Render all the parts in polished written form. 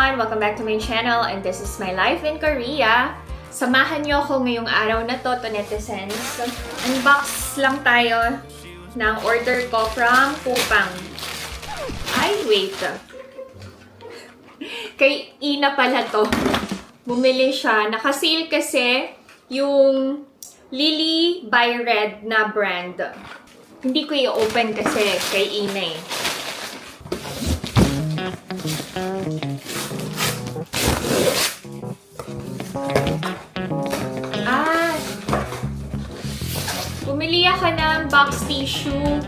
everyone! Welcome back to my channel and this is my life in Korea. Samahan niyo ako ngayong araw na to netizens. Unbox lang tayo ng order ko from Coupang. Ay, wait. Kay Ina pala to. Bumili siya. Naka-sale kasi yung Lily by Red na brand. Hindi ko i-open kasi kay Ina eh. Bumili ako ng box tissue.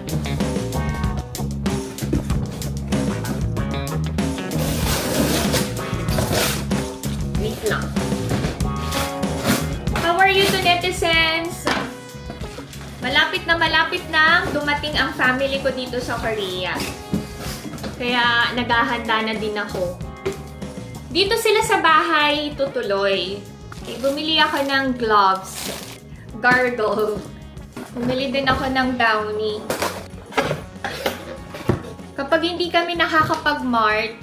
Wait lang. How are you to netizens? Malapit na dumating ang family ko dito sa Korea. Kaya naghahanda na din ako. Dito sila sa bahay tutuloy. Bumili ako ng gloves. Gargle. Bumili din ako ng Downy. Kapag hindi kami nakakapag-mart,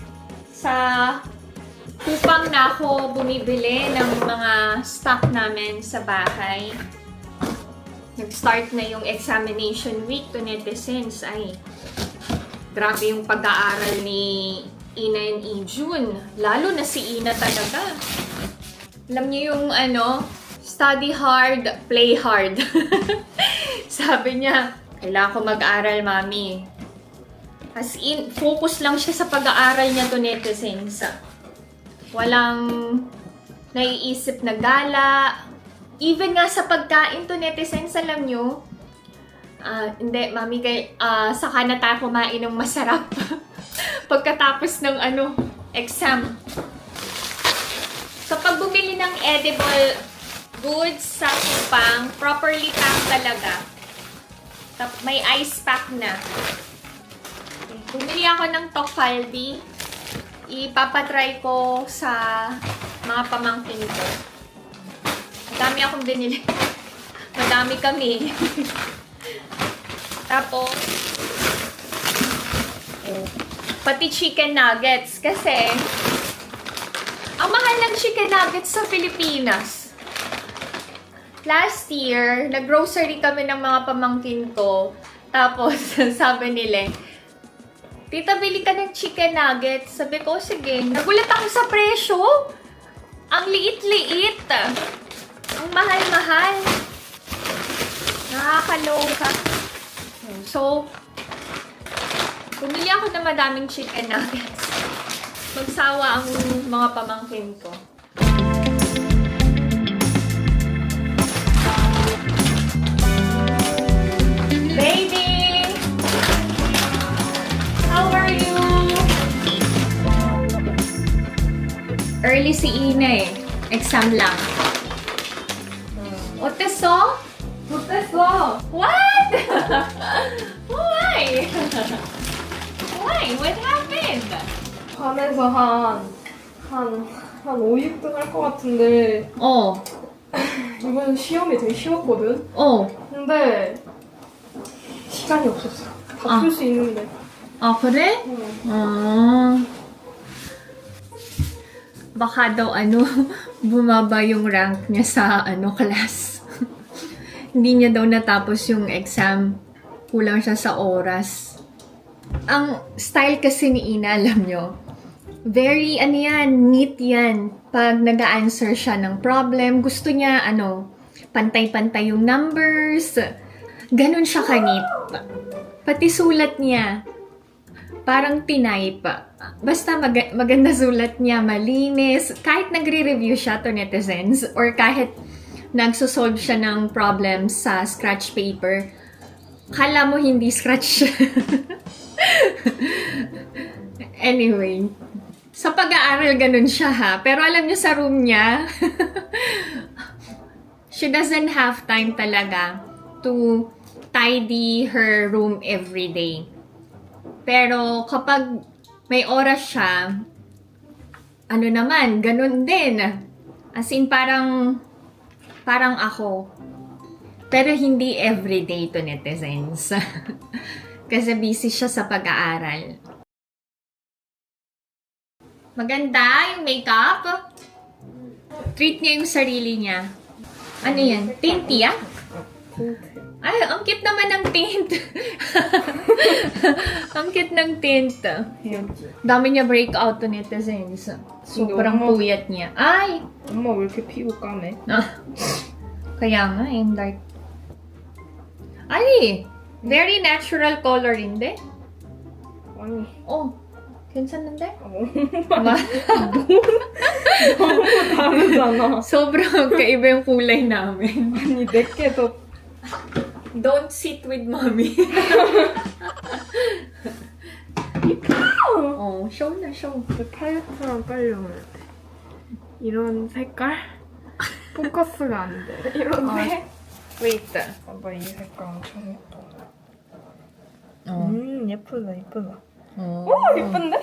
sa Coupang na ako bumibili ng mga stock namin sa bahay. Nag-start na yung examination week to netizens. Ay, grabe yung pag-aaral ni Ina and Ijun. Lalo na si Ina talaga. Alam niyo yung study hard, play hard. Sabi niya, kailangan ko mag-aral, mami. As in, focus lang siya sa pag-aaral niya to netizens. Walang naiisip na gala. Even nga sa pagkain to netizens, alam niyo, hindi, mami, saka na tayo kumain ng masarap. Pagkatapos ng exam. Kapag bumili ng edible goods sa Coupang, properly packed talaga. May ice pack na. Bumili ako ng Tokfalbi. Ipapatry ko sa mga pamangkin ko. Madami akong binili. Madami kami. Tapos, pati chicken nuggets. Kasi, ang mahal ng chicken nuggets sa Pilipinas. Last year, nag-grocery kami ng mga pamangkin ko. Tapos, sabi nila, tita, bili ka ng chicken nuggets. Sabi ko, sige. Nagulat ako sa presyo. Ang liit-liit. Ang mahal-mahal. Nakakaloka. So, bumili ako ng madaming chicken nuggets. Magsawa ang mga pamangkin ko. Baby! How are you? Early si Ina eh. Exam lang. Oteso? Oteso! What? Why? Why? What happened? 반에서 한 5, 6등 할 것 같은데 이번 시험이 되게 쉬웠거든? 근데 시간이 없었어. 다 풀 수 있는데. 아, 그래? Baka daw bumaba yung rank niya sa class. Hindi niya daw natapos yung exam. Kulang siya sa oras. Ang style kasi ni Ina, alam nyo, very, neat yan. Pag nag-answer siya ng problem, gusto niya, pantay-pantay yung numbers. Ganun siya ka-neat. Pati sulat niya, parang tinype. Basta maganda sulat niya, malinis. Kahit nagre-review siya to netizens, or kahit nagsosolve siya ng problem sa scratch paper, kala mo hindi scratch. Anyway, sa pag-aaral ganun siya ha. Pero alam niyo sa room niya, she doesn't have time talaga to tidy her room every day. Pero kapag may oras siya, naman, ganun din. As in, parang ako. Pero hindi everyday to netizens. Kasi busy siya sa pag-aaral. Maganda yung makeup. Treat niya yung sarili niya. Ano yan? Tint ya? Ay, ang cute naman ng tint. Ang cute ng tint. Dami niya breakout to netizens. Sobrang Hindi, puyat niya. Ay! 엄마 왜 이렇게 피부 까매? Kaya nga, yung dark. Ay! Very natural color, hindi? 아니 Oh, 괜찮은데? 너무 다르잖아. Sobrang kaiba yung kulay namin. 아니 내게 더 Don't sit with mommy. Oh, show na, show. 팔레트랑 깔려야 돼. 이런 색깔? 포커스가 안 돼. 이런 색? Wait. 봐봐 이 색깔 엄청 예뻐. Oh. 예쁘다 예쁘다. Oh. 오 예쁜데?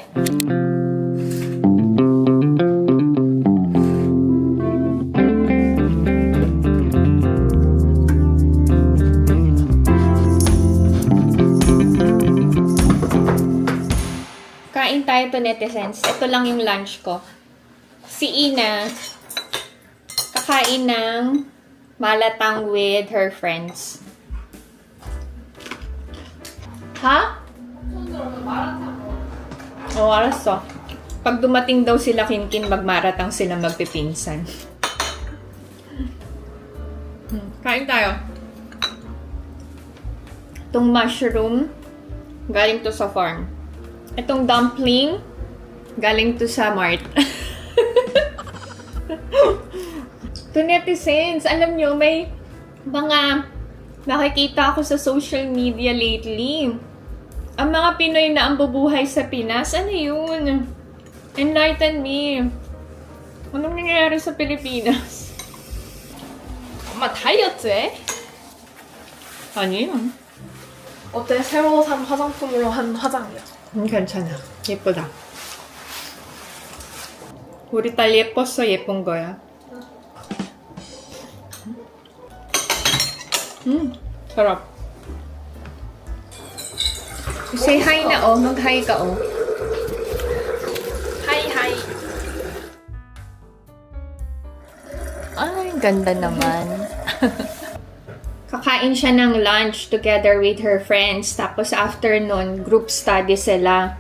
Kain tayo to netizens. Ito lang yung lunch ko. Si Ina, kakain ng malatang with her friends. Ha? Oo, arasо. Pag dumating daw sila Kinkin, magmaratang sila magpipinsan. Kain tayo. Itong mushroom, galing to sa farm. Itong dumpling, galing to sa mart. To netizens, alam nyo, may mga nakikita ako sa social media lately. Ang mga Pinoy na ang bubuhay sa Pinas, ano yun? Enlighten me. Anong nangyayari sa Pilipinas? 엄마 다이어트 해? Ano yun? 어때? 새로 산 화장품으로 한 화장이야. 괜찮아. 예쁘다. 우리 딸 예뻤어, 예쁜 거야. sarap. Say hi na, oh. Mag-hi ka, oh. 하이 하이. Ay, ganda naman. Kakain siya ng lunch together with her friends. Tapos after nun, group study sila.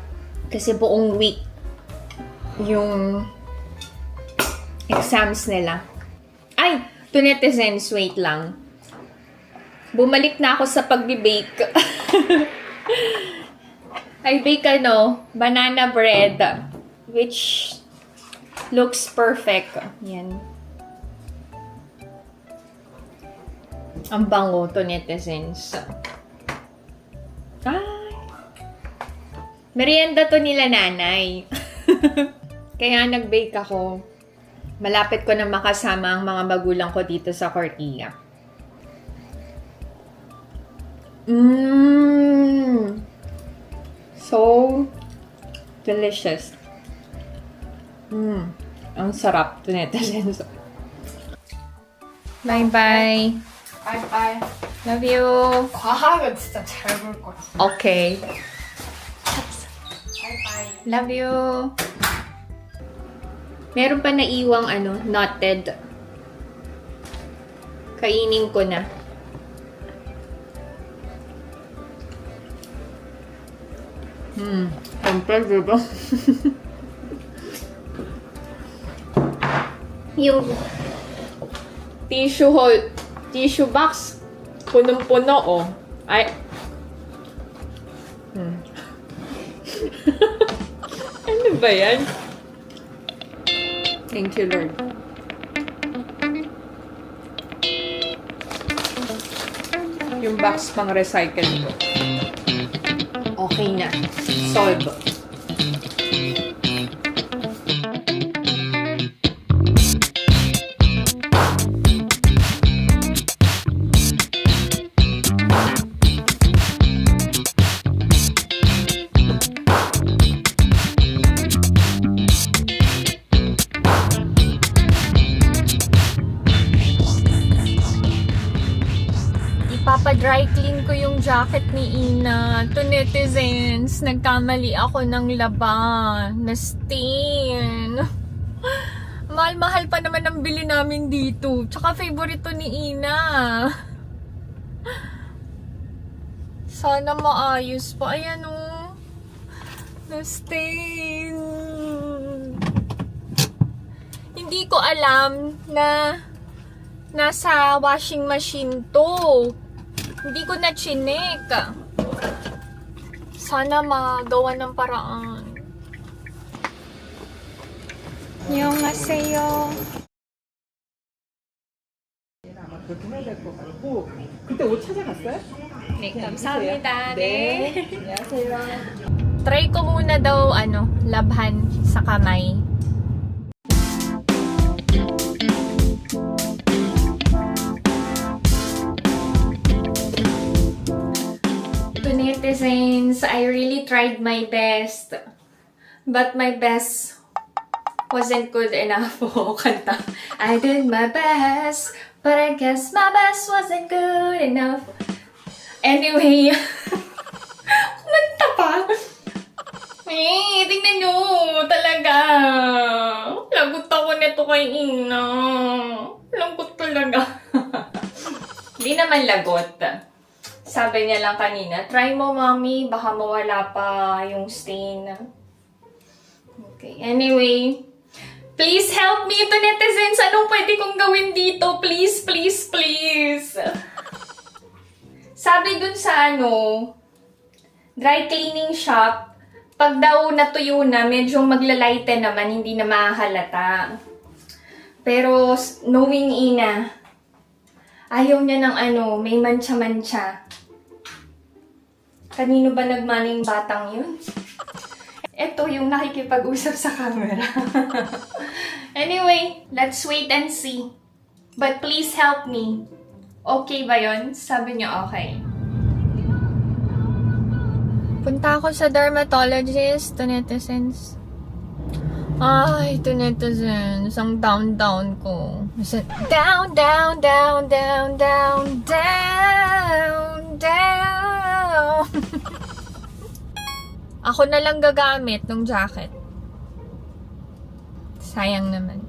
Kasi buong week yung exams nila. Ay, to netizens, wait lang. Bumalik na ako sa pagbi-bake. I bake banana bread, which looks perfect. Yan. Ang bango to netizens. Ay. Merienda to nila nanay. Kaya nag-bake ako. Malapit ko na makasama ang mga magulang ko dito sa Cortia. So delicious. Ang sarap to netizens. Bye-bye. 바이바이. Love you. 과학은 진짜 잘 볼 거야. Okay. 바이바이. Love you. Meron pa naiwang knotted. Kainin ko na. Siyempre, diba? Yung tissue box, punong-puno, oh. Ay. Ano ba yan? Thank you, Lord. Yung box pang recycle ko. Okay na. Solve. Ipapa-dry clean ko yung jacket ni Ina. To netizens, nagkamali ako ng laban. Na stain. Mahal-mahal pa naman ang bili namin dito. Tsaka favorite to ni Ina. Sana maayos pa. Ayan o. Na stain. Hindi ko alam na nasa washing machine to. Hindi ko na chinek. Sana magawa ng paraan. 안녕하세요. 아마 그렇게 해야 될 것 같고 그때 옷 찾아갔어요? 네, 감사합니다. 네. 안녕하세요. Try ko muna daw, labhan sa kamay. To netizens, I really tried my best. But my best wasn't good enough. Oo, kanta. I did my best, but I guess my best wasn't good enough. Anyway, kumanta pa. Tingnan nyo, talaga. Lagot ako nito kay Ina. Lagot talaga. Hindi naman lagot. Sabi niya lang kanina, try mo, mommy, baka mawala pa yung stain. Okay, anyway, please help me to netizens. Anong pwede kong gawin dito? Please, please, please. Sabi dun sa dry cleaning shop, pag daw natuyo na, medyo maglalighten naman, hindi na mahalata. Pero knowing Ina, ayaw niya ng may mancha-mancha. Kanino ba nagmaning batang yun? Ito yung nakikipag-usap sa camera. Anyway, let's wait and see. But please help me. Okay ba yun? Sabi niya okay. Punta ako sa dermatologist, to netizens. Ay, to netizens, ang down-down ko. Down, down, down, down, down, down, down. Ako na lang gagamit ng jacket. Sayang naman.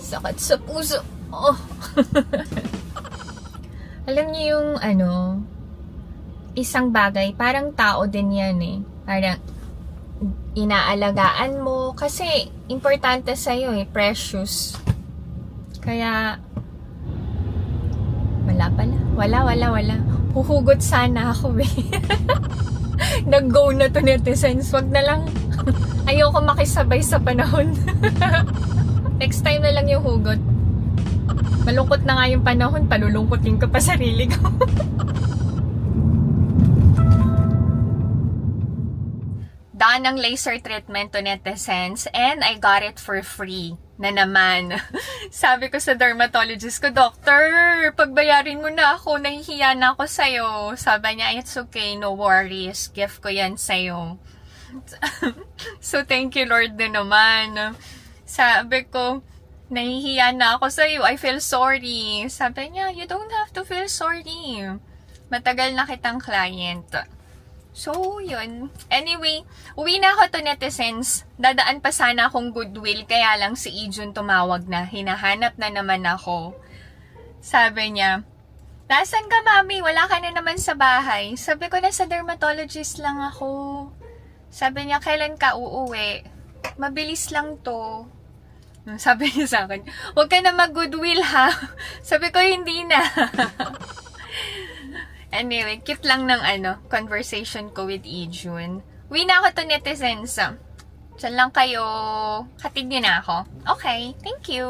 Sakit sa puso. Alam niyo yung isang bagay, parang tao din yan eh. Parang inaalagaan mo kasi importante sa'yo eh, precious. Kaya wala. Huhugot sana ako eh. Nag-go na to netizens. Wag na lang. Ayoko makisabay sa panahon. Next time na lang yung hugot. Malungkot na nga yung panahon, palulungkotin ko pa sarili ko. Done ang laser treatment to netizens and I got it for free na naman. Sabi ko sa dermatologist ko, Doctor, pagbayarin mo na ako, nahihiya na ako sa'yo. Sabi niya, it's okay, no worries, gift ko yan sa'yo. So thank you Lord na naman. Sabi ko, nahihiya na ako sa'yo, I feel sorry. Sabi niya, you don't have to feel sorry. Matagal na kitang client. So, yun. Anyway, uwi na ako to netizens. Dadaan pa sana akong Goodwill, kaya lang si Ijun tumawag na. Hinahanap na naman ako. Sabi niya, "Nasaan ka, mami? Wala ka na naman sa bahay." Sabi ko, nasa dermatologist lang ako. Sabi niya, "Kailan ka uuwi?" "Mabilis lang to." Sabi niya sa akin, "Huwag ka na mag-Goodwill ha." Sabi ko, "Hindi na." Anyway, cute lang ng conversation ko with Ijun. Uwi na ako to netizens. Diyan lang kayo. Hatid niyo na ako. Okay, thank you.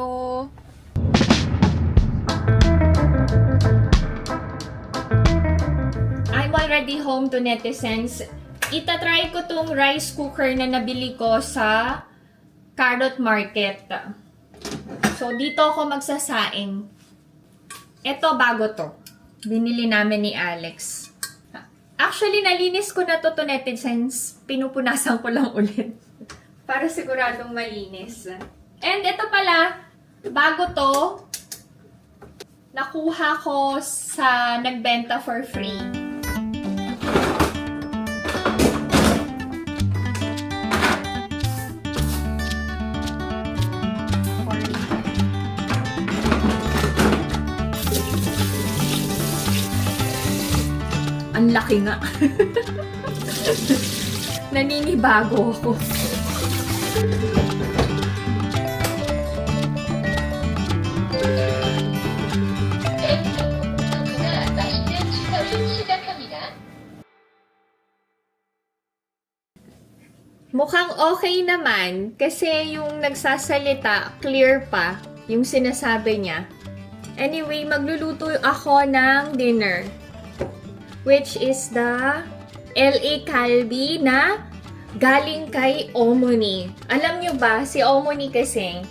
I'm already home to netizens. Itatry ko tong rice cooker na nabili ko sa Carrot Market. So, dito ako magsasaing. Ito, bago to. Binili namin ni Alex. Actually, nalinis ko na to netizens. Pinupunasan ko lang ulit. Para siguradong malinis. And ito pala, bago to, nakuha ko sa nagbenta for free. Ang laki nga. Naninibago ako. Mukhang okay naman kasi yung nagsasalita, clear pa yung sinasabi niya. Anyway, magluluto ako ng dinner, which is the LA Calbi na galing kay Omoni. Alam nyo ba, si Omoni kasi,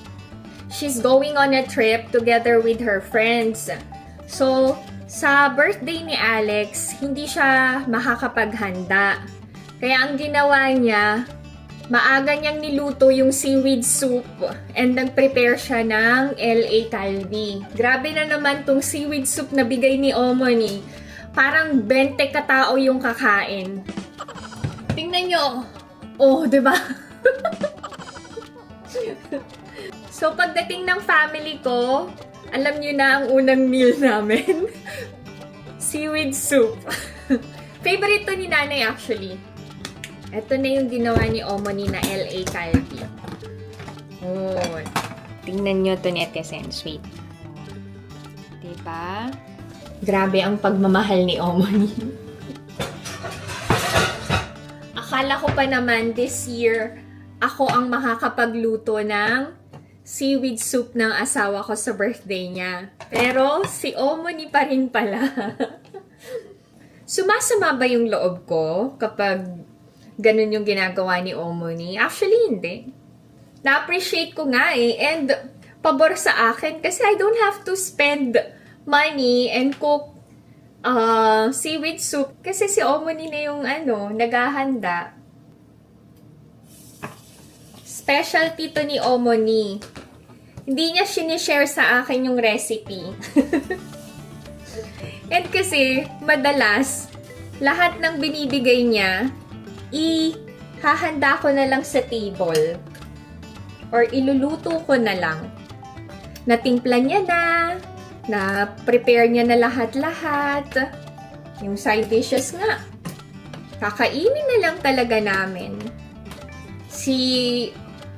she's going on a trip together with her friends. So, sa birthday ni Alex, hindi siya makakapaghanda. Kaya ang ginawa niya, maaga niyang niluto yung seaweed soup and nag-prepare siya ng LA Calbi. Grabe na naman tong seaweed soup na bigay ni Omoni. Parang 20 katao yung kakain. Tingnan nyo. Oh, diba? So, pagdating ng family ko, alam nyo na ang unang meal namin. Seaweed soup. Favorite to ni nanay actually. Ito na yung ginawa ni Omoni na LA Calbi. Oh, tingnan nyo to netizens. Wait. Diba? Grabe ang pagmamahal ni Omoni. Akala ko pa naman this year, ako ang makakapagluto ng seaweed soup ng asawa ko sa birthday niya. Pero si Omoni pa rin pala. Sumasama ba yung loob ko kapag ganun yung ginagawa ni Omoni? Actually, hindi. Na-appreciate ko nga eh. And pabor sa akin kasi I don't have to spend money and cook seaweed soup. Kasi si Omoni na yung naghahanda. Specialty to ni Omoni. Hindi niya sinishare sa akin yung recipe. And kasi, madalas, lahat ng binibigay niya, ihahanda ko na lang sa table. Or iluluto ko na lang. Natimpla niya na prepare niya na lahat-lahat. Yung side dishes nga. Kakainin na lang talaga namin. Si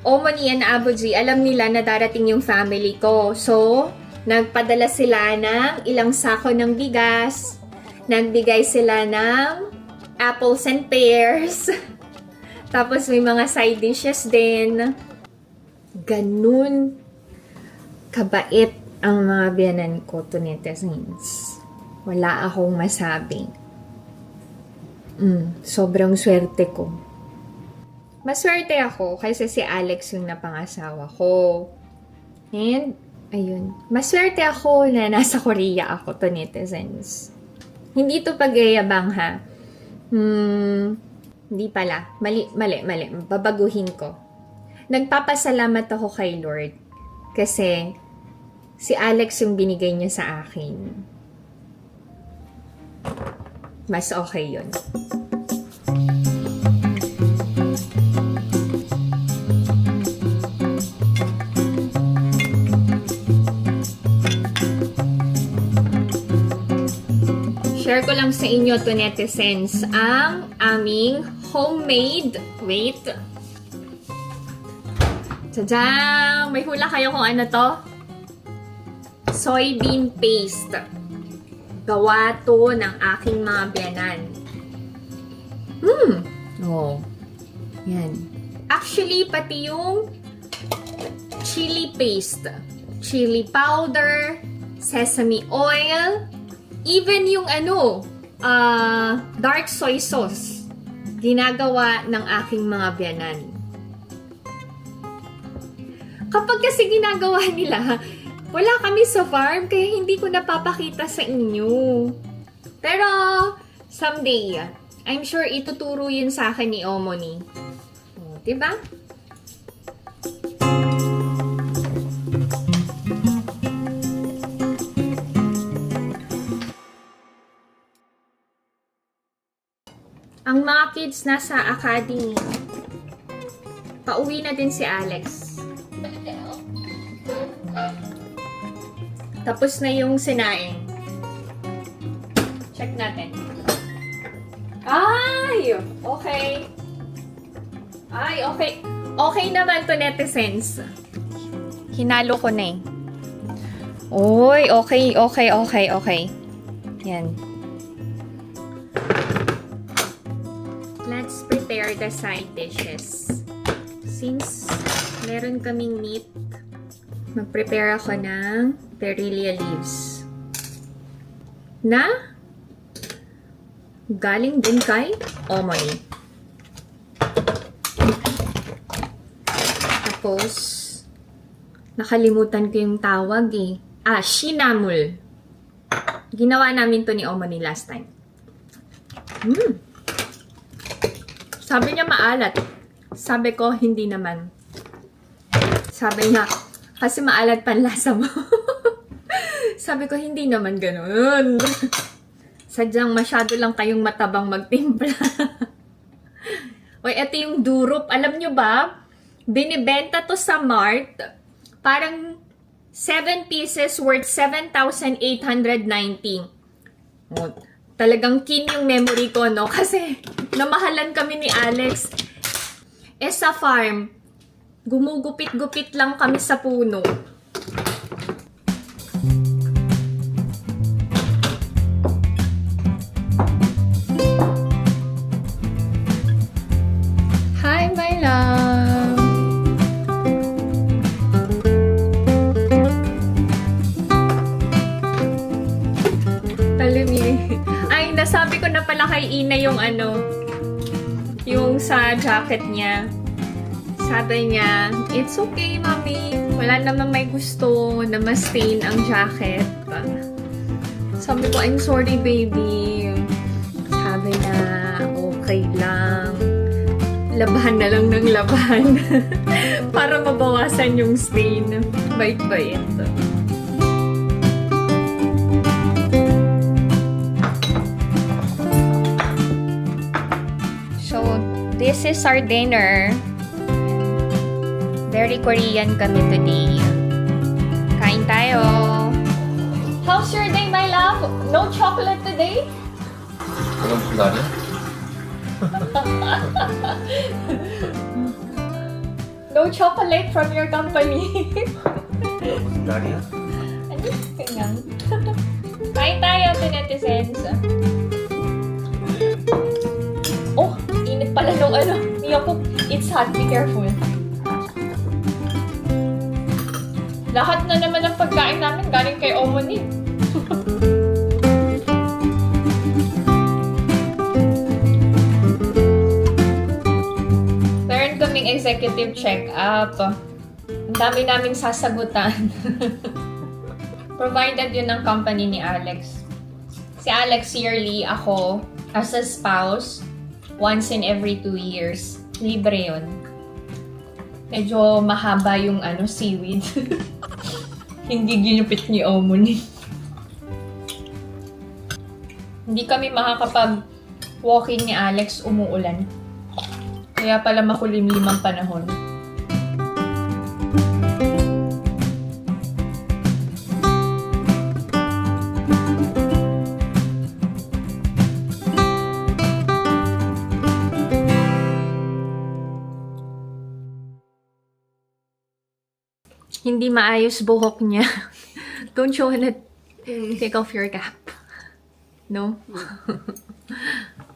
Omoni and Abuji, alam nila na darating yung family ko. So, nagpadala sila ng ilang sako ng bigas. Nagbigay sila ng apples and pears. Tapos may mga side dishes din. Ganun kabait ang mga biyanan ko to netizens. Wala akong masabi. Sobrang swerte ko. Maswerte ako kasi si Alex yung napangasawa ko. And, ayun. Maswerte ako na nasa Korea ako to netizens. Hindi to pagyayabang ha. Hindi pala. Mali. Babaguhin ko. Nagpapasalamat ako kay Lord. Kasi, si Alex yung binigay niya sa akin. Mas okay yun. Share ko lang sa inyo to netizens ang aming homemade, wait. Tadang! May hula kayo kung ano to? Soybean paste. Gawa to ng aking mga biyanan. Oh. Yan. Actually, pati yung chili paste. Chili powder, sesame oil, even yung dark soy sauce, ginagawa ng aking mga biyanan. Kapag kasi ginagawa nila, wala kami sa farm, kaya hindi ko napapakita sa inyo. Pero, someday, I'm sure ituturo yun sa akin ni Omoni. Diba? Ang mga kids nasa academy. Pauwi na din si Alex. Tapos na yung sinaing. Check natin. Ay! Okay. Ay, okay. Okay naman to, netizens. Hinalo ko na eh. Uy, okay. Yan. Let's prepare the side dishes. Since meron kaming meat, mag-prepare ako ng perilla leaves. Na galing din kay Omoy. Tapos, nakalimutan ko yung tawag eh. Shinamul. Ginawa namin to ni Omoy last time. Sabi niya maalat. Sabi ko, hindi naman. Sabi niya, kasi maalat panlasa mo. Sabi ko, hindi naman ganun. Sadyang masyado lang kayong matabang magtimpla. Oy, ito yung durup. Alam nyo ba, binibenta to sa Mart. Parang 7 pieces worth 7,890. Oh, talagang kin yung memory ko, no? Kasi namahalan kami ni Alex. Sa farm, gumugupit-gupit lang kami sa puno. Hi, my love! Talumi. Ay, nasabi ko na pala kay Ina yung yung sa jacket niya. Sabi niya, it's okay, mami. Wala naman may gusto na ma-stain ang jacket. Sabi ko, I'm sorry, baby. Sabi na, okay lang. Labahan na lang ng labahan. Para mabawasan yung stain. Bait-bait. So, this is our dinner. Very Korean kami today. Kain tayo. How's your day, my love? No chocolate today? 그건 무슨 날이야? No chocolate from your company. 무슨 날이야? Ano? Ganyan. Kain tayo, netizens. Oh, init pala nung Miyoko, it's hot. Be careful. Lahat na naman ng pagkain namin galing kay Omoni. Meron kaming executive check-up. Ang dami naming sasagutan. Provided yun ng company ni Alex. Si Alex yearly, ako as a spouse, once in every 2 years. Libre yun. Medyo mahaba yung seaweed. Hindi ginupit ni Omoni. Hindi kami makakapag-walking ni Alex, umuulan. Kaya pala makulimlim ang panahon. Hindi maayos buhok niya. Don't you wanna take off your cap? No?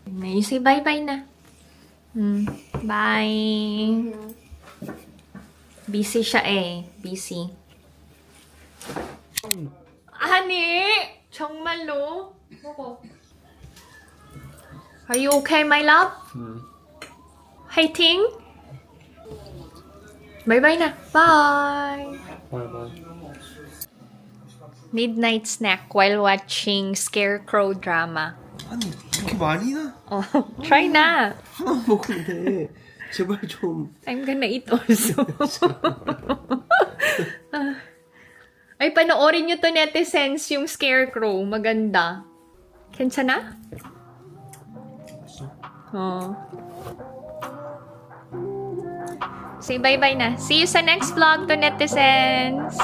You say bye-bye na. Bye. Busy siya eh. Busy. Honey! 정말 no? Are you okay, my love? Hating? Bye-bye na. Bye! 바이바이. Midnight snack while watching Scarecrow drama. 아니 이렇게 많이 나? Oh, try na. 하나 먹으면 돼. 제발 좀. I'm gonna eat also. Ay, panoorin nyo to, netizens, yung Scarecrow. Maganda. Kensa na? Oh. Say bye-bye na. See you sa next vlog to netizens!